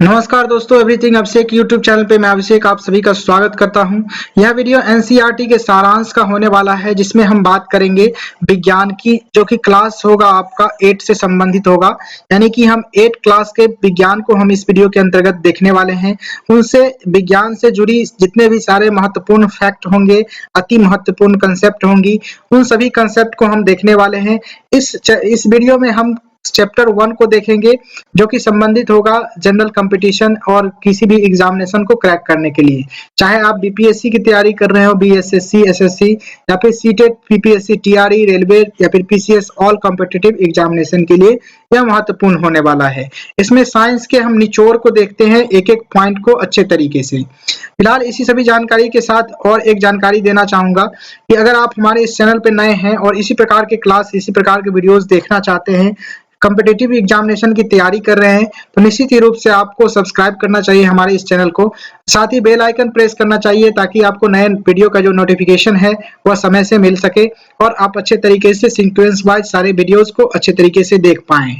नमस्कार दोस्तों, एवरीथिंग अभिषेक YouTube channel पे मैं अभिषेक आप सभी का स्वागत करता हूं। यह वीडियो एनसीईआरटी के सारांश का होने वाला है, जिसमें हम बात करेंगे विज्ञान की, जो कि क्लास होगा आपका 8 से संबंधित होगा। यानी कि हम 8 क्लास के विज्ञान को हम इस वीडियो के अंतर्गत देखने वाले हैं। उनसे विज्ञान से जुड़ी जितने भी सारे महत्वपूर्ण फैक्ट होंगे, अति महत्वपूर्ण कंसेप्ट होंगी, उन सभी कंसेप्ट को हम देखने वाले हैं। इस वीडियो में हम चैप्टर 1 को देखेंगे, जो कि संबंधित होगा जनरल कंपटीशन और किसी भी एग्जामिनेशन को क्रैक करने के लिए। चाहे आप बीपीएससी की तैयारी कर रहे हो, बीएसएससी, एसएससी या फिर सीटेट, पीपीएससी, टीआरई, रेलवे या फिर पीसीएस, ऑल कॉम्पिटिटिव एग्जामिनेशन के लिए यह महत्वपूर्ण होने वाला है। इसमें साइंस के हम निचोड़ को देखते हैं, एक एक पॉइंट को अच्छे तरीके से। फिलहाल इसी सभी जानकारी के साथ और एक जानकारी देना चाहूंगा कि अगर आप हमारे इस चैनल पे नए हैं और इसी प्रकार के क्लास, इसी प्रकार के वीडियोस देखना चाहते हैं, कॉम्पिटिटिव एग्जामिनेशन की तैयारी कर रहे हैं, तो निश्चित ही रूप से आपको सब्सक्राइब करना चाहिए हमारे इस चैनल को। साथ ही बेल आइकन प्रेस करना चाहिए, ताकि आपको नए वीडियो का जो नोटिफिकेशन है वह समय से मिल सके और आप अच्छे तरीके से सीक्वेंस वाइज सारे वीडियोस को अच्छे तरीके से देख पाएं।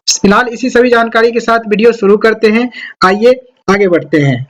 फिलहाल इसी सभी जानकारी के साथ वीडियो शुरू करते हैं। आइए आगे बढ़ते हैं।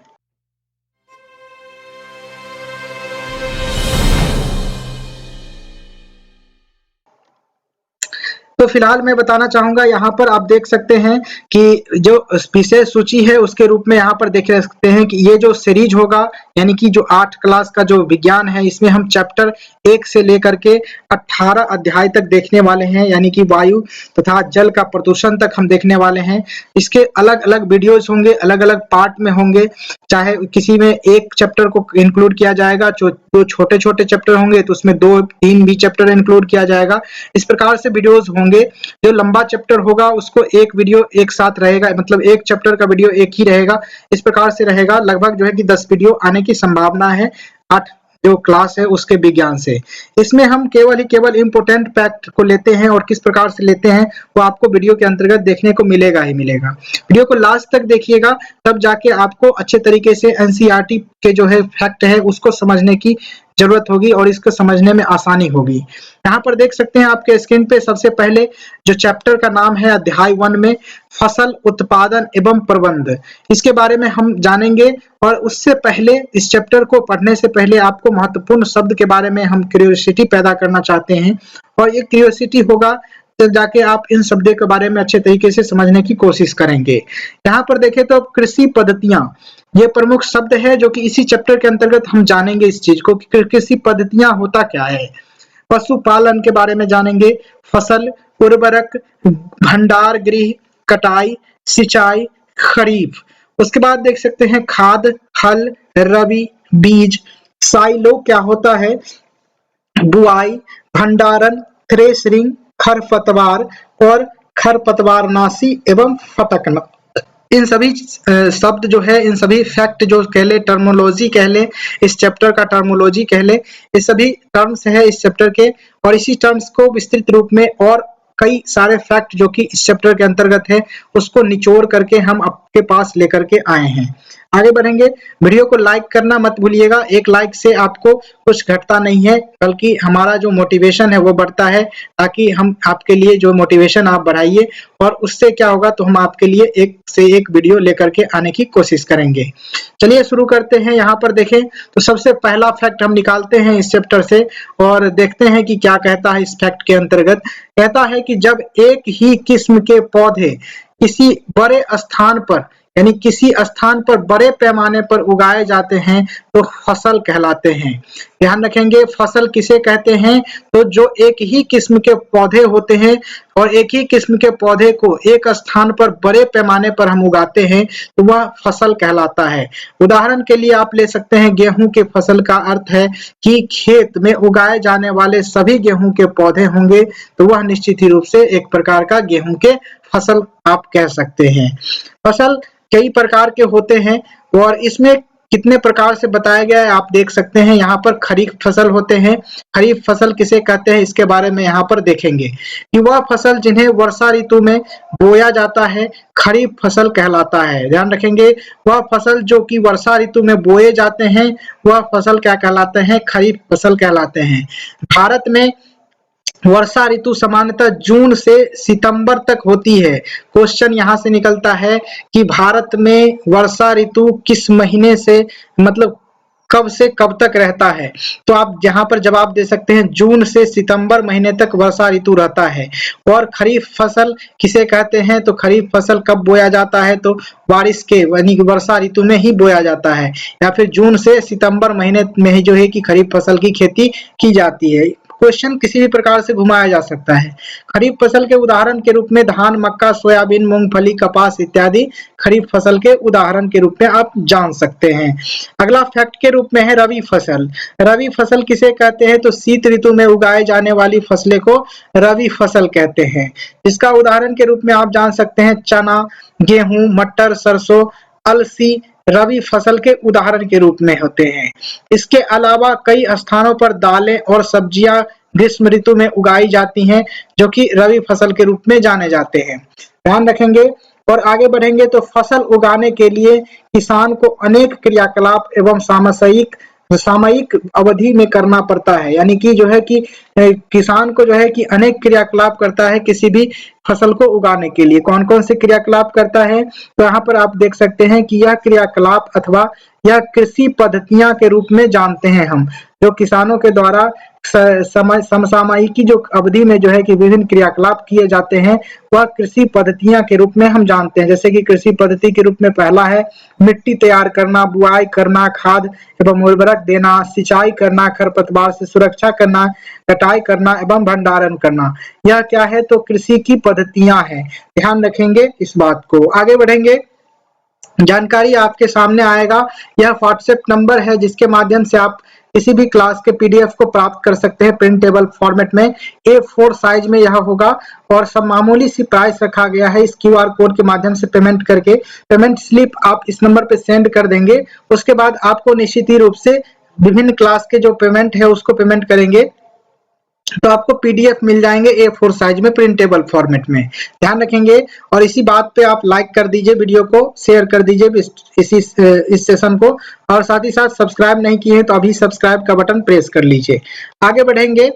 तो फिलहाल मैं बताना चाहूंगा, यहाँ पर आप देख सकते हैं कि जो विशेष सूची है उसके रूप में यहाँ पर देख सकते हैं कि ये जो सीरीज होगा, यानी कि जो 8 क्लास का जो विज्ञान है, इसमें हम चैप्टर 1 से लेकर के 18 अध्याय तक देखने वाले हैं। यानी कि वायु तथा जल का प्रदूषण तक हम देखने वाले हैं। इसके अलग अलग वीडियोज होंगे, अलग अलग पार्ट में होंगे। चाहे किसी में एक चैप्टर को इंक्लूड किया जाएगा, जो छोटे छोटे चैप्टर होंगे तो उसमें 2-3 भी चैप्टर इंक्लूड किया जाएगा। इस प्रकार से वीडियोज होंगे। जो लंबा चैप्टर होगा उसको एक वीडियो एक साथ रहेगा, मतलब एक चैप्टर का वीडियो एक ही रहेगा। इस प्रकार से रहेगा। लगभग जो है कि 10 वीडियो आने की संभावना है 8 जो क्लास है उसके विज्ञान से। इसमें हम केवल इंपोर्टेंट फैक्ट को लेते हैं, और किस प्रकार से लेते हैं वो आपको वीडियो के अंतर्गत देखने को मिलेगा ही मिलेगा। वीडियो को लास्ट तक देखिएगा, तब जाके आपको अच्छे तरीके से एनसीईआरटी के जो है फैक्ट है उसको समझने की जरूरत होगी और इसको समझने में आसानी होगी। यहाँ पर देख सकते हैं आपके स्क्रीन पे, सबसे पहले जो चैप्टर का नाम है अध्याय 1 में फसल उत्पादन एवं प्रबंध, इसके बारे में हम जानेंगे। और उससे पहले, इस चैप्टर को पढ़ने से पहले आपको महत्वपूर्ण शब्द के बारे में हम क्यूरियोसिटी पैदा करना चाहते हैं, और ये क्यूरियोसिटी होगा तब जाके आप इन शब्दों के बारे में अच्छे तरीके से समझने की कोशिश करेंगे। यहाँ पर देखें तो कृषि पद्धतियां, ये प्रमुख शब्द है जो कि इसी चैप्टर के अंतर्गत हम जानेंगे इस चीज को कि कृषि पद्धतियां होता क्या है। पशुपालन के बारे में जानेंगे, फसल, उर्वरक, भंडार गृह, कटाई, सिंचाई, खरीफ। उसके बाद देख सकते हैं खाद, हल, रबी, बीज, साइलो क्या होता है, बुआई, भंडारण, थ्रेशरिंग, खरपतवार और खरपतवारनाशी एवं फटकना। इन सभी शब्द जो है, इन सभी फैक्ट जो कह ले, टर्मोलॉजी कह ले, इस चैप्टर का टर्मोलॉजी कह ले, ये सभी टर्म्स है इस चैप्टर के। और इसी टर्म्स को विस्तृत रूप में और कई सारे फैक्ट जो कि इस चैप्टर के अंतर्गत है उसको निचोड़ करके हम आपके पास लेकर के आए हैं। आगे बढ़ेंगे। वीडियो को लाइक करना मत भूलिएगा। एक लाइक से आपको कुछ घटता नहीं है, बल्कि हमारा जो मोटिवेशन है वो बढ़ता है, ताकि हम आपके लिए जो मोटिवेशन आप बढ़ाइए, और उससे क्या होगा तो हम आपके लिए एक से एक वीडियो लेकर के आने की कोशिश करेंगे। चलिए शुरू करते हैं। यहाँ पर देखें तो सबसे पहला फैक्ट हम निकालते हैं इस चैप्टर से और देखते हैं कि क्या कहता है। इस फैक्ट के अंतर्गत कहता है कि जब एक ही किस्म के पौधे किसी बड़े स्थान पर, यानी किसी स्थान पर बड़े पैमाने पर उगाए जाते हैं तो फसल कहलाते हैं। ध्यान रखेंगे, फसल किसे कहते हैं, तो जो एक ही किस्म के पौधे होते हैं और एक ही किस्म के पौधे को एक स्थान पर बड़े पैमाने पर हम उगाते हैं तो वह फसल कहलाता है। उदाहरण के लिए आप ले सकते हैं गेहूं के फसल का अर्थ है कि खेत में उगाए जाने वाले सभी गेहूं के पौधे होंगे तो वह निश्चित ही रूप से एक प्रकार का गेहूं के फसल आप कह सकते हैं। फसल कई प्रकार के होते हैं और इसमें कितने प्रकार से बताया गया है आप देख सकते हैं। यहाँ पर खरीफ फसल होते हैं। खरीफ फसल किसे कहते हैं इसके बारे में यहाँ पर देखेंगे कि वह फसल जिन्हें वर्षा ऋतु में बोया जाता है खरीफ फसल कहलाता है। ध्यान रखेंगे, वह फसल जो कि वर्षा ऋतु में बोए जाते हैं वह फसल क्या कहलाते हैं, खरीफ फसल कहलाते हैं। भारत में वर्षा ऋतु सामान्यतः जून से सितंबर तक होती है। क्वेश्चन यहाँ से निकलता है कि भारत में वर्षा ऋतु किस महीने से मतलब कब से कब तक रहता है। तो आप यहाँ पर जवाब दे सकते हैं जून से सितंबर महीने तक वर्षा ऋतु रहता है। और खरीफ फसल किसे कहते हैं, तो खरीफ फसल कब बोया जाता है, तो बारिश के यानी कि वर्षा ऋतु में ही बोया जाता है, या फिर जून से सितंबर महीने में ही जो है कि खरीफ फसल की खेती की जाती है। क्वेश्चन किसी भी प्रकार से घुमाया जा सकता है। खरीफ फसल के उदाहरण के रूप में धान, मक्का, सोयाबीन, मूंगफली, कपास इत्यादि खरीफ फसल के उदाहरण के रूप में आप जान सकते हैं। अगला फैक्ट के रूप में है रबी फसल। रबी फसल किसे कहते हैं, तो शीत ऋतु में उगाए जाने वाली फसलें को रबी फसल कहते हैं। इसका उदाहरण के रूप में आप जान सकते हैं चना, गेहूं, मटर, सरसों, अलसी रबी फसल के उदाहरण के रूप में होते हैं। इसके अलावा कई स्थानों पर दालें और सब्जियां ग्रीष्म ऋतु में उगाई जाती हैं, जो कि रबी फसल के रूप में जाने जाते हैं। ध्यान रखेंगे। और आगे बढ़ेंगे तो फसल उगाने के लिए किसान को अनेक क्रियाकलाप एवं सामयिक अवधि में करना पड़ता है, यानी कि जो है कि किसान को जो है कि अनेक क्रियाकलाप करता है किसी भी फसल को उगाने के लिए। कौन कौन से क्रियाकलाप करता है, तो यहाँ पर आप देख सकते हैं कि यह क्रियाकलाप अथवा यह कृषि पद्धतियां के रूप में जानते हैं हम, जो किसानों के द्वारा समसामयिकी जो अवधि में जो है कि विभिन्न क्रियाकलाप किए जाते हैं, वह कृषि पद्धतियां के रूप में हम जानते हैं। जैसे कि कृषि पद्धति के रूप में पहला है मिट्टी तैयार करना, बुआई करना, खाद एवं उर्वरक देना, सिंचाई करना, खरपतवार से सुरक्षा करना, कटाई करना एवं भंडारण करना। यह क्या है, तो कृषि की पद्धतियां हैं। ध्यान रखेंगे इस बात को। आगे बढ़ेंगे, जानकारी आपके सामने आएगा। यह व्हाट्सएप नंबर है जिसके माध्यम से आप किसी भी क्लास के पीडीएफ को प्राप्त कर सकते हैं प्रिंटेबल फॉर्मेट में। A4 साइज में यह होगा और सब मामूली सी प्राइस रखा गया है। इस क्यूआर कोड के माध्यम से पेमेंट करके पेमेंट स्लिप आप इस नंबर पे सेंड कर देंगे। उसके बाद आपको निश्चित ही रूप से विभिन्न क्लास के जो पेमेंट है उसको पेमेंट करेंगे तो आपको पीडीएफ मिल जाएंगे A4 साइज में प्रिंटेबल फॉर्मेट में। ध्यान रखेंगे। और इसी बात पे आप लाइक कर दीजिए, वीडियो को शेयर कर दीजिए इस सेशन को, और साथ ही साथ सब्सक्राइब नहीं किए हैं तो अभी सब्सक्राइब का बटन प्रेस कर लीजिए। आगे बढ़ेंगे,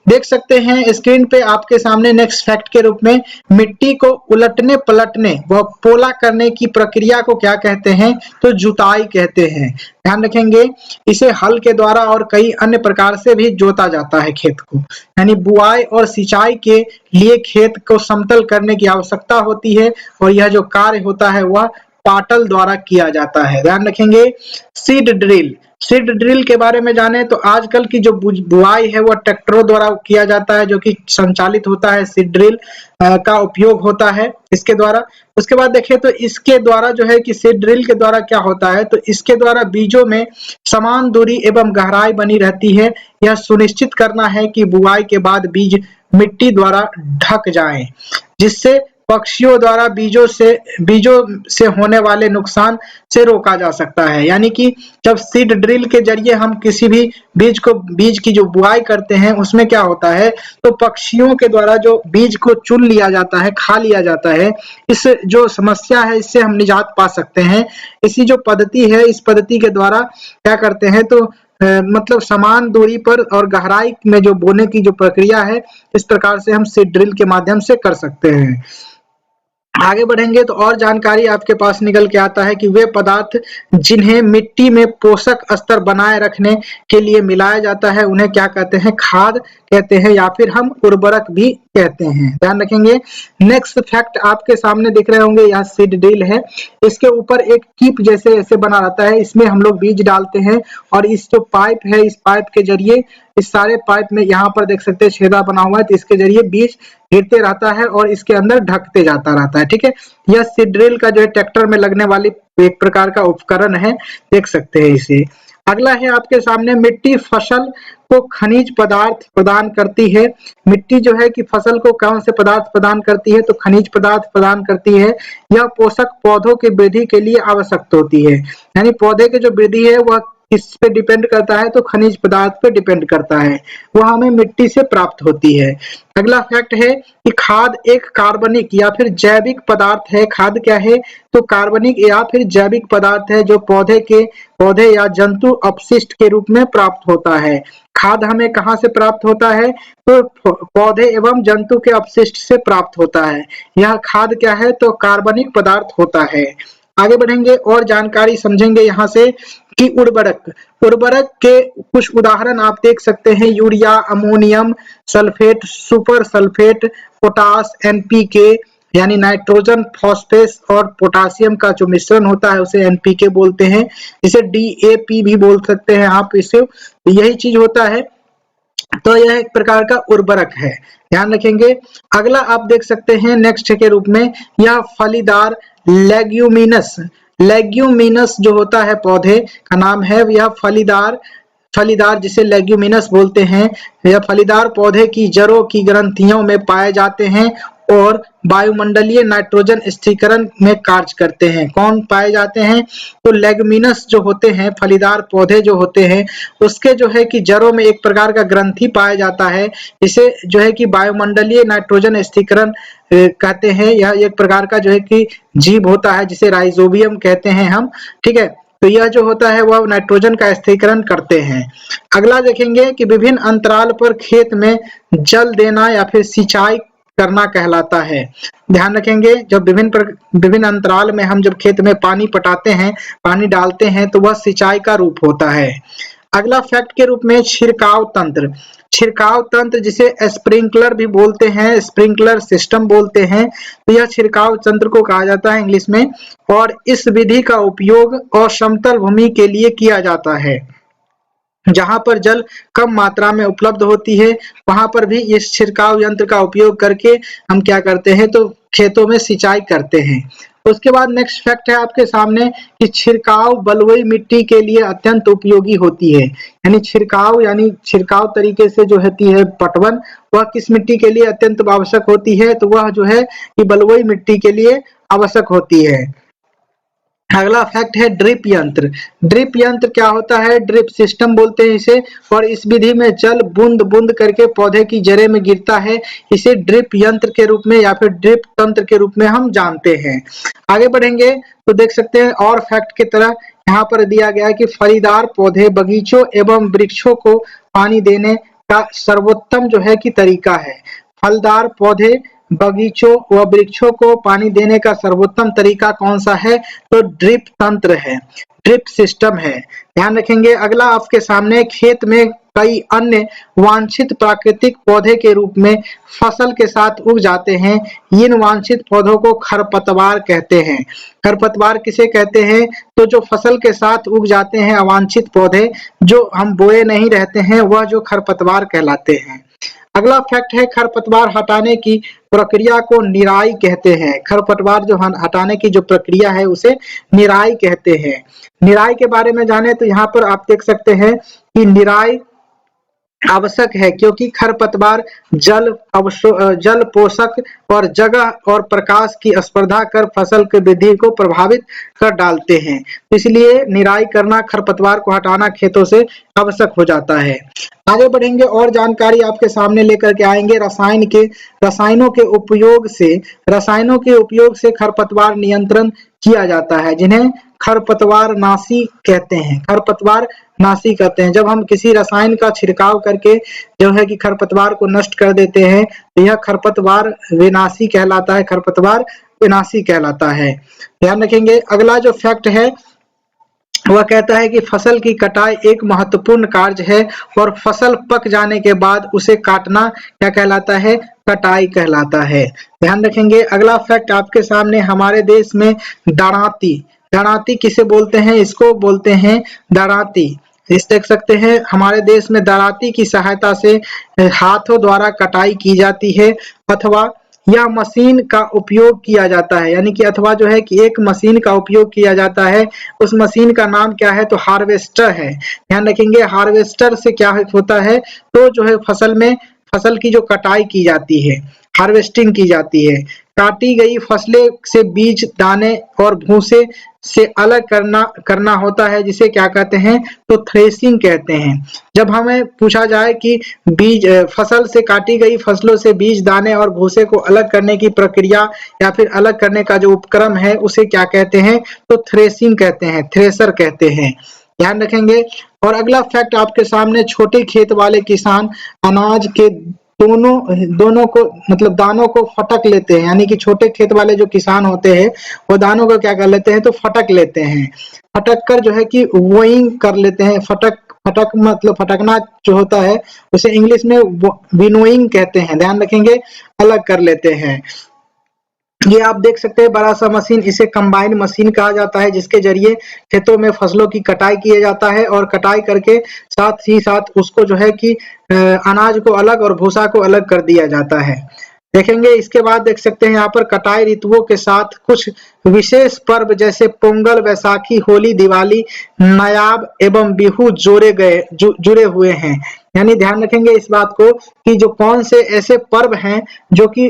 देख सकते हैं स्क्रीन पे आपके सामने नेक्स्ट फैक्ट के रूप में मिट्टी को उलटने पलटने व पोला करने की प्रक्रिया को क्या कहते हैं, तो जुताई कहते हैं। ध्यान रखेंगे। इसे हल के द्वारा और कई अन्य प्रकार से भी जोता जाता है खेत को, यानी बुआई और सिंचाई के लिए खेत को समतल करने की आवश्यकता होती है और यह जो कार्य होता है वह पाटल द्वारा किया जाता है। ध्यान रखेंगे। सीड ड्रिल के बारे में जाने तो आजकल की जो बुआई है वह ट्रैक्टरों द्वारा किया जाता है, जो कि संचालित होता है। सीड ड्रिल का उपयोग होता है इसके द्वारा। उसके बाद देखें तो इसके द्वारा जो है कि सीड ड्रिल के द्वारा क्या होता है, तो इसके द्वारा बीजों में समान दूरी एवं गहराई बनी रहती है। यह सुनिश्चित करना है कि बुआई के बाद बीज मिट्टी द्वारा ढक जाएं, जिससे पक्षियों द्वारा बीजों से होने वाले नुकसान से रोका जा सकता है। यानी कि जब सीड ड्रिल के जरिए हम किसी भी बीज की जो बुआई करते हैं उसमें क्या होता है, तो पक्षियों के द्वारा जो बीज को चुन लिया जाता है, खा लिया जाता है। इस जो समस्या है इससे हम निजात पा सकते हैं। इसी जो पद्धति है, इस पद्धति के द्वारा क्या करते हैं, तो मतलब समान दूरी पर और गहराई में जो बोने की जो प्रक्रिया है, इस प्रकार से हम सीड ड्रिल के माध्यम से कर सकते हैं। आगे बढ़ेंगे तो और जानकारी आपके पास निकल के आता है कि वे पदार्थ जिन्हें मिट्टी में पोषक स्तर बनाए रखने के लिए मिलाया जाता है उन्हें क्या कहते हैं, खाद कहते हैं, या फिर हम उर्वरक भी कहते हैं। ध्यान रखेंगे। नेक्स्ट फैक्ट आपके सामने दिख रहे होंगे, यह सीड ड्रिल है। इसके ऊपर एक कीप जैसे ऐसे बना रहता है, इसमें हम लोग बीज डालते हैं और इस जो पाइप है, इस पाइप के जरिए, इस सारे पाइप में यहाँ पर देख सकते हैं छेदा बना हुआ है, तो इसके जरिए बीज गिरते रहता है और इसके अंदर ढकते जाता रहता है। ठीक है। यह सीड ड्रिल का जो है ट्रैक्टर में लगने वाली एक प्रकार का उपकरण है, देख सकते हैं इसे। अगला है आपके सामने मिट्टी फसल को खनिज पदार्थ प्रदान करती है। मिट्टी जो है कि फसल को कौन से पदार्थ प्रदान करती है, तो खनिज पदार्थ प्रदान करती है। यह पोषक पौधों की वृद्धि के लिए आवश्यक होती है, यानी पौधे की जो वृद्धि है वह किस पे डिपेंड करता है, तो खनिज पदार्थ पे डिपेंड करता है, वह हमें मिट्टी से प्राप्त होती है। अगला फैक्ट है कि खाद एक कार्बनिक या फिर जैविक पदार्थ है। खाद क्या है, तो कार्बनिक या फिर जैविक पदार्थ है जो पौधे या जंतु अपशिष्ट के रूप में प्राप्त होता है। खाद हमें कहाँ से प्राप्त होता है, तो पौधे एवं जंतु के अपशिष्ट से प्राप्त होता है। यह खाद क्या है, तो कार्बनिक पदार्थ होता है। आगे बढ़ेंगे और जानकारी समझेंगे यहाँ से कि उर्वरक के कुछ उदाहरण आप देख सकते हैं, urea, ammonium sulphate, super sulphate, potash, NPK यानी नाइट्रोजन, फॉस्फेट और पोटासियम का जो मिश्रण होता है उसे एनपीके बोलते हैं। इसे डीएपी भी बोल सकते हैं आप इसे, यही चीज होता है। तो यह एक प्रकार का उर्वरक है, ध्यान रखेंगे। अगला आप देख सकते हैं नेक्स्ट के रूप में, यह फलीदार लेग्यूमिनस जो होता है पौधे का नाम है, यह फलीदार जिसे लेग्यूमिनस बोलते हैं, यह फलीदार पौधे की जड़ों की ग्रंथियों में पाए जाते हैं और वायुमंडलीय नाइट्रोजन स्थिरीकरण में कार्य करते हैं। कौन पाए जाते हैं, तो लेग्यूमिनस जो होते हैं, फलीदार पौधे जो होते हैं, उसके जो है कि जड़ों में एक प्रकार का ग्रंथि पाया जाता है, इसे जो है कि वायुमंडलीय नाइट्रोजन स्थिरीकरण कहते हैं। यह एक प्रकार का जो है कि जीव होता है जिसे राइजोबियम कहते हैं हम, ठीक है। तो यह जो होता है वह नाइट्रोजन का स्थिरीकरण करते हैं। अगला देखेंगे कि विभिन्न अंतराल पर खेत में जल देना या फिर सिंचाई करना कहलाता है। ध्यान रखेंगे, जब विभिन्न अंतराल में हम जब खेत में पानी पटाते हैं, पानी डालते हैं, तो वह सिंचाई का रूप होता है। अगला फैक्ट के रूप में छिड़काव तंत्र जिसे स्प्रिंकलर भी बोलते हैं, स्प्रिंकलर सिस्टम बोलते हैं, तो यह छिड़काव तंत्र को कहा जाता है इंग्लिश में। और इस विधि का उपयोग असमतल भूमि के लिए किया जाता है। जहां पर जल कम मात्रा में उपलब्ध होती है वहां पर भी इस छिड़काव यंत्र का उपयोग करके हम क्या करते हैं, तो खेतों में सिंचाई करते हैं। उसके बाद नेक्स्ट फैक्ट है आपके सामने कि छिड़काव बलुई मिट्टी के लिए अत्यंत उपयोगी होती है। यानी छिड़काव तरीके से जो होती है पटवन, वह किस मिट्टी के लिए अत्यंत आवश्यक होती है, तो वह जो है कि बलुई मिट्टी के लिए आवश्यक होती है। अगला फैक्ट है ड्रिप यंत्र क्या होता है, ड्रिप सिस्टम बोलते हैं इसे। और इस विधि में जल बूंद बूंद करके पौधे की जड़ें में गिरता है, इसे ड्रिप यंत्र के रूप में या फिर ड्रिप तंत्र के रूप में हम जानते हैं। आगे बढ़ेंगे तो देख सकते हैं और फैक्ट की तरह यहाँ पर दिया गया है कि फलीदार पौधे बगीचों एवं वृक्षों को पानी देने का सर्वोत्तम जो है कि तरीका है। फलदार पौधे बगीचों व वृक्षों को पानी देने का सर्वोत्तम तरीका कौन सा है, तो ड्रिप तंत्र है, ड्रिप सिस्टम है, ध्यान रखेंगे। अगला आपके सामने खेत में कई अन्य वांछित प्राकृतिक पौधे के रूप में फसल के साथ उग जाते हैं। इन वांछित पौधों को खरपतवार कहते हैं। खरपतवार किसे कहते हैं, तो जो फसल के साथ उग जाते हैं अवांछित पौधे जो हम बोए नहीं रहते हैं, वह जो खरपतवार कहलाते हैं। अगला फैक्ट है खरपतवार हटाने की प्रक्रिया को निराई कहते हैं। खरपतवार जो हटाने की जो प्रक्रिया है उसे निराई कहते हैं। निराई के बारे में जाने तो यहाँ पर आप देख सकते हैं कि निराई आवश्यक है क्योंकि खरपतवार जल पोषक और जगह और प्रकाश की स्पर्धा कर फसल की वृद्धि को प्रभावित कर डालते हैं, इसलिए निराई करना, खरपतवार को हटाना खेतों से आवश्यक हो जाता है। आगे बढ़ेंगे और जानकारी आपके सामने लेकर के आएंगे रसायनों के उपयोग से खरपतवार नियंत्रण किया जाता है, जिन्हें खरपतवार नाशी कहते हैं। जब हम किसी रसायन का छिड़काव करके जो है कि खरपतवार को नष्ट कर देते हैं तो यह खरपतवार विनाशी कहलाता है। ध्यान रखेंगे। अगला जो फैक्ट है वह कहता है कि फसल की कटाई एक महत्वपूर्ण कार्य है और फसल पक जाने के बाद उसे काटना क्या कहलाता है, कटाई कहलाता है। ध्यान रखेंगे। अगला फैक्ट आपके सामने, हमारे देश में दरांती किसे बोलते हैं, इसको बोलते हैं दरांती। इस देख सकते हैं हमारे देश में दरांती की सहायता से हाथों द्वारा कटाई की जाती है अथवा यह मशीन का उपयोग किया जाता है, यानी कि अथवा जो है कि एक मशीन का उपयोग किया जाता है। उस मशीन का नाम क्या है, तो हार्वेस्टर है। ध्यान रखेंगे। हार्वेस्टर से क्या होता है, तो जो है फसल की जो कटाई की जाती है, हार्वेस्टिंग की जाती है। काटी गई फसलें से बीज, दाने और भूसे से अलग करना होता है, जिसे क्या कहते हैं, तो थ्रेसिंग कहते हैं। जब हमें पूछा जाए कि फसल से काटी गई फसलों से बीज, दाने और भूसे को अलग करने की प्रक्रिया या फिर अलग करने का जो उपक्रम है उसे क्या कहते हैं, तो थ्रेसिंग कहते हैं, थ्रेसर कहते हैं। ध्यान रखेंगे। और अगला फैक्ट आपके सामने, छोटे खेत वाले किसान अनाज के दोनों दोनों को मतलब दानों को फटक लेते हैं, यानी कि छोटे खेत वाले जो किसान होते हैं वो दानों को क्या कर लेते हैं, तो फटक लेते हैं। फटक कर जो है कि वोइंग कर लेते हैं। फटक फटक मतलब फटकना जो होता है उसे इंग्लिश में विनोइंग कहते हैं। ध्यान रखेंगे, अलग कर लेते हैं। ये आप देख सकते हैं बड़ा सा मशीन, इसे कंबाइन मशीन कहा जाता है, जिसके जरिए खेतों में फसलों की कटाई किया जाता है और कटाई करके साथ ही साथ उसको जो है कि अनाज को अलग और भूसा को अलग कर दिया जाता है। देखेंगे इसके बाद देख सकते हैं यहाँ पर कटाई ऋतुओं के साथ कुछ विशेष पर्व जैसे पोंगल, वैसाखी, होली, दिवाली, नायाब एवं बिहू जुड़े हुए हैं। यानी ध्यान रखेंगे इस बात को कि जो कौन से ऐसे पर्व हैं जो कि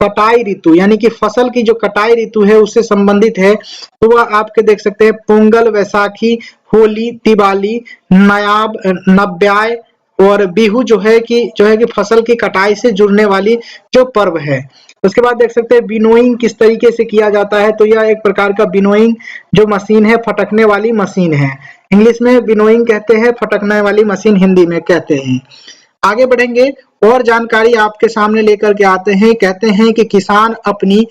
कटाई ऋतु यानी कि फसल की जो कटाई ऋतु है उससे संबंधित है, तो वह आपके देख सकते हैं पोंगल, वैसाखी, होली, दिवाली, नायाब, नब्याय और बिहू जो है कि फसल की कटाई से जुड़ने वाली जो पर्व है। उसके बाद देख सकते हैं बिनोइंग किस तरीके से किया जाता है, तो यह एक प्रकार का बिनोइंग जो मशीन है, फटकने वाली मशीन है। इंग्लिश में बिनोइंग कहते हैं, फटकने वाली मशीन हिंदी में कहते हैं। आगे बढ़ेंगे और जानकारी आपके सामने लेकर के आते हैं। कहते हैं कि किसान अपनी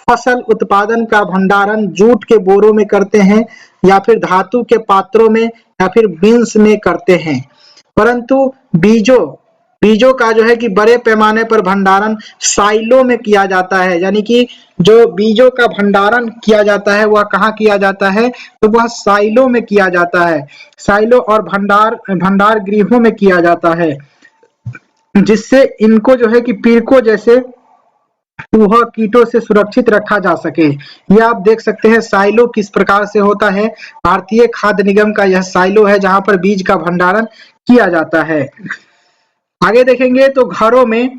फसल उत्पादन का भंडारण जूट के बोरों में करते हैं या फिर धातु के पात्रों में या फिर बिन्स में करते हैं, परंतु बीजों बीजों का जो है कि बड़े पैमाने पर भंडारण साइलो में किया जाता है। यानी कि जो बीजों का भंडारण किया जाता है वह कहाँ किया जाता है, तो वह साइलो में किया जाता है। साइलो और भंडार गृहों में किया जाता है, जिससे इनको जो है कि पीड़कों जैसे चूहों, कीटों से सुरक्षित रखा जा सके। यह आप देख सकते हैं साइलो किस प्रकार से होता है। भारतीय खाद्य निगम का यह साइलो है जहां पर बीज का भंडारण किया जाता है। आगे देखेंगे तो घरों में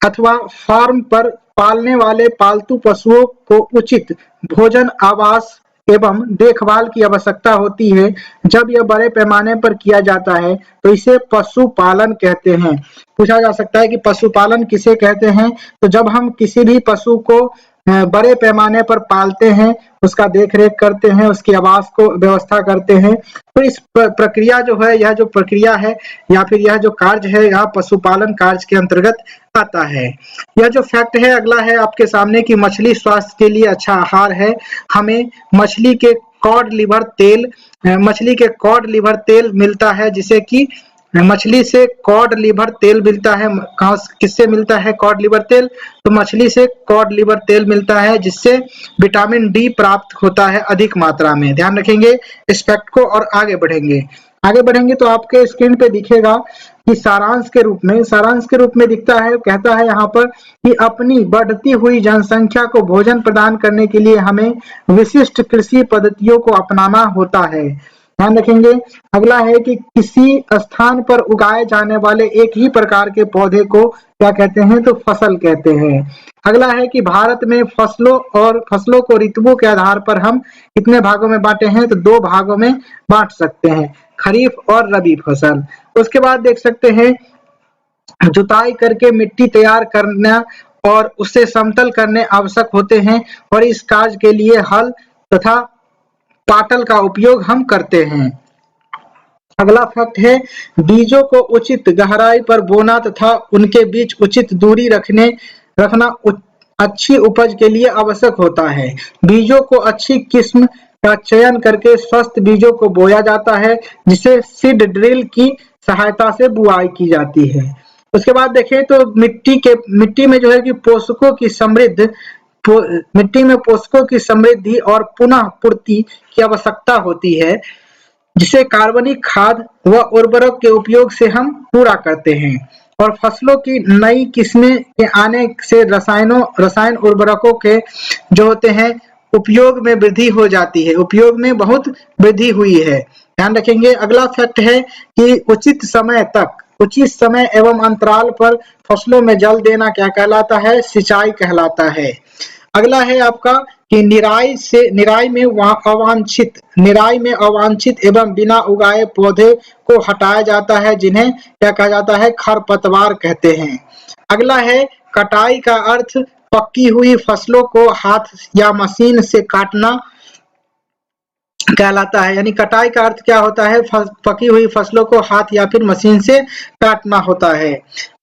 अथवा फार्म पर पालने वाले पालतू पशुओं को उचित भोजन, आवास एवं देखभाल की आवश्यकता होती है। जब यह बड़े पैमाने पर किया जाता है तो इसे पशुपालन कहते हैं। पूछा जा सकता है कि पशुपालन किसे कहते हैं, तो जब हम किसी भी पशु को बड़े पैमाने पर पालते हैं, उसका देख रेख करते हैं, उसकी आवास को व्यवस्था करते हैं, तो इस प्रक्रिया जो है, यह जो प्रक्रिया है या फिर यह जो कार्य है, यह पशुपालन कार्य के अंतर्गत आता है। यह जो फैक्ट है अगला है आपके सामने कि मछली स्वास्थ्य के लिए अच्छा आहार है। हमें मछली के कॉड लिवर तेल मिलता है, जिसे कि मछली से कॉड लिवर तेल मिलता है। किससे मिलता है कॉड लिवर तेल, तो मछली से कॉड लिवर तेल मिलता है, जिससे विटामिन डी प्राप्त होता है अधिक मात्रा में। ध्यान रखेंगे इस फैक्ट को और आगे बढ़ेंगे तो आपके स्क्रीन पे दिखेगा कि सारांश के रूप में दिखता है। कहता है यहाँ पर कि अपनी बढ़ती हुई जनसंख्या को भोजन प्रदान करने के लिए हमें विशिष्ट कृषि पद्धतियों को अपनाना होता है। ध्यान रखेंगे। अगला है कि किसी स्थान पर उगाए जाने वाले एक ही प्रकार के पौधे को क्या कहते हैं, तो फसल कहते हैं। अगला है कि भारत में फसलों को ऋतुओं के आधार पर हम कितने भागों में बांटे हैं, तो 2 भागों में बांट सकते हैं, खरीफ और रबी फसल। उसके बाद देख सकते हैं जुताई करके मिट्टी तैयार करना और उसे समतल करने आवश्यक होते हैं, और इस कार्य के लिए हल तथा पाटल का उपयोग हम करते हैं। अगला फैक्ट है बीजों को उचित गहराई पर बोना तथा उनके बीच उचित दूरी रखना अच्छी उपज के लिए आवश्यक होता है। बीजों को अच्छी किस्म का चयन करके स्वस्थ बीजों को बोया जाता है, जिसे सीड ड्रिल की सहायता से बुआई की जाती है। उसके बाद देखें तो मिट्टी में जो है कि मिट्टी में पोषकों की समृद्धि और पुनः पूर्ति की आवश्यकता होती है, जिसे कार्बनिक खाद व उर्वरक के उपयोग से हम पूरा करते हैं। और फसलों की नई किस्में के आने से रसायन उर्वरकों के जो होते हैं उपयोग में वृद्धि हो जाती है, उपयोग में बहुत वृद्धि हुई है। ध्यान रखेंगे। अगला फैक्ट है कि उचित समय एवं अंतराल पर फसलों में जल देना क्या कहलाता है, सिंचाई कहलाता है। अगला है आपका कि निराई में अवांछित एवं बिना उगाए पौधे को हटाया जाता है, जिन्हें क्या कहा जाता है, खरपतवार कहते हैं। अगला है कटाई का अर्थ पकी हुई फसलों को हाथ या मशीन से काटना कहलाता है। यानी कटाई का अर्थ क्या होता है, पकी हुई फसलों को हाथ या फिर मशीन से काटना होता है।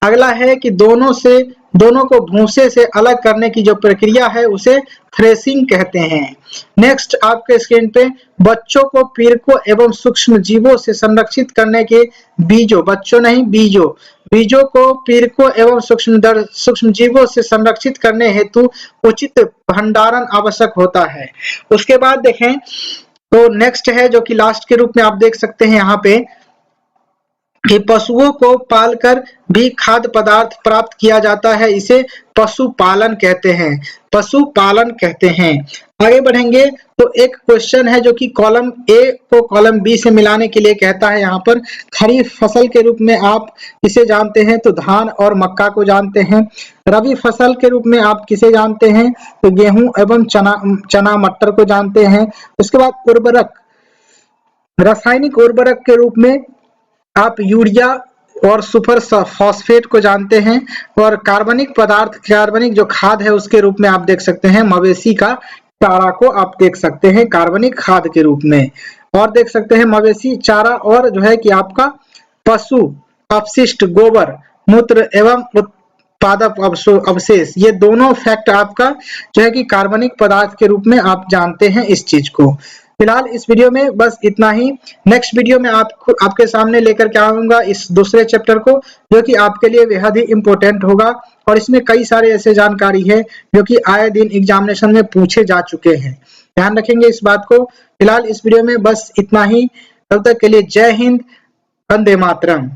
अगला है कि दोनों को भूसे से अलग करने की जो प्रक्रिया है उसे थ्रेसिंग कहते हैं। नेक्स्ट आपके स्क्रीन पे बच्चों को पीड़कों एवं सूक्ष्म जीवों से संरक्षित करने के बीजों को पीड़कों एवं सूक्ष्म जीवों से संरक्षित करने हेतु उचित भंडारण आवश्यक होता है। उसके बाद देखें तो नेक्स्ट है जो कि लास्ट के रूप में आप देख सकते हैं यहाँ पे कि पशुओं को पालकर भी खाद्य पदार्थ प्राप्त किया जाता है, इसे पशुपालन कहते हैं। आगे बढ़ेंगे तो एक क्वेश्चन है जो कि कॉलम ए को कॉलम बी से मिलाने के लिए कहता है। यहाँ पर खरीफ फसल के रूप में आप किसे जानते हैं, तो धान और मक्का को जानते हैं। रबी फसल के रूप में आप किसे जानते हैं, तो गेहूं एवं चना मटर को जानते हैं। उसके बाद रासायनिक उर्वरक के रूप में आप यूरिया और सुपर फॉस्फेट को जानते हैं। और कार्बनिक जो खाद है उसके रूप में आप देख सकते हैं मवेशी का चारा को आप देख सकते हैं कार्बनिक खाद के रूप में। और देख सकते हैं मवेशी चारा और जो है कि आपका पशु अपशिष्ट गोबर मूत्र एवं उत्पादक अवशेष, ये दोनों फैक्ट आपका जो है कि कार्बनिक पदार्थ के रूप में आप जानते हैं इस चीज को। फिलहाल इस वीडियो में बस इतना ही। नेक्स्ट वीडियो में आपके सामने लेकर के आऊंगा इस दूसरे चैप्टर को, जो कि आपके लिए बेहद ही इम्पोर्टेंट होगा और इसमें कई सारे ऐसे जानकारी है जो कि आए दिन एग्जामिनेशन में पूछे जा चुके हैं। ध्यान रखेंगे इस बात को। फिलहाल इस वीडियो में बस इतना ही। तब तक के लिए जय हिंद, वंदे मातरम।